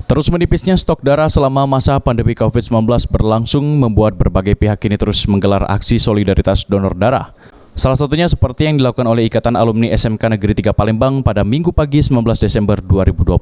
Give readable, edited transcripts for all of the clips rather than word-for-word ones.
Terus menipisnya stok darah selama masa pandemi COVID-19 berlangsung membuat berbagai pihak kini terus menggelar aksi solidaritas donor darah. Salah satunya seperti yang dilakukan oleh Ikatan Alumni SMK Negeri 3 Palembang pada Minggu pagi 19 Desember 2021.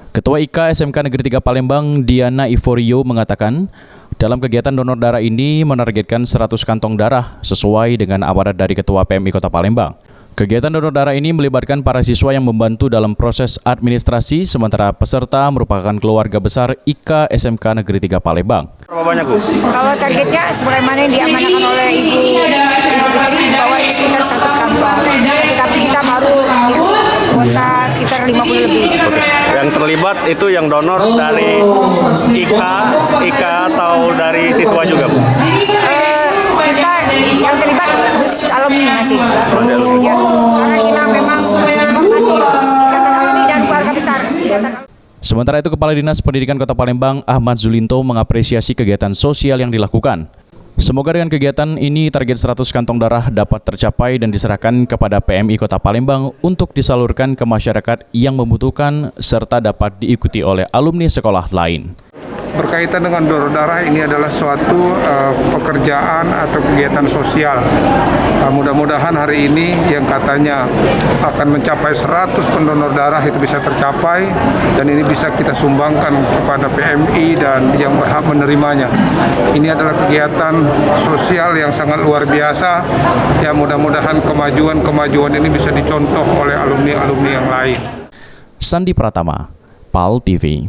Ketua IKA SMK Negeri 3 Palembang, Diana Ivorio, mengatakan dalam kegiatan donor darah ini menargetkan 100 kantong darah sesuai dengan amanat dari Ketua PMI Kota Palembang. Kegiatan donor darah ini melibatkan para siswa yang membantu dalam proses administrasi, sementara peserta merupakan keluarga besar IKA SMK Negeri 3 Palembang. Berapa banyak, Bu? Kalau targetnya sebagaimana yang diamanahkan oleh Ibu Fitri bahwa itu sekitar 100 kantong. Tapi kita baru kuota sekitar 50 lebih. Oke. Yang terlibat itu yang donor dari IKA atau dari siswa juga, Bu? Kita yang terlibat alumni masih. Karena kita memang masih ikatan alumni dan keluarga besar. Sementara itu, Kepala Dinas Pendidikan Kota Palembang, Ahmad Zulinto, mengapresiasi kegiatan sosial yang dilakukan. Semoga dengan kegiatan ini target 100 kantong darah dapat tercapai dan diserahkan kepada PMI Kota Palembang untuk disalurkan ke masyarakat yang membutuhkan serta dapat diikuti oleh alumni sekolah lain. Berkaitan dengan donor darah, ini adalah suatu pekerjaan atau kegiatan sosial. Mudah-mudahan hari ini yang katanya akan mencapai 100 pendonor darah itu bisa tercapai dan ini bisa kita sumbangkan kepada PMI dan yang berhak menerimanya. Ini adalah kegiatan sosial yang sangat luar biasa. Ya, mudah-mudahan kemajuan ini bisa dicontoh oleh alumni-alumni yang lain. Sandi Pratama, PAL TV.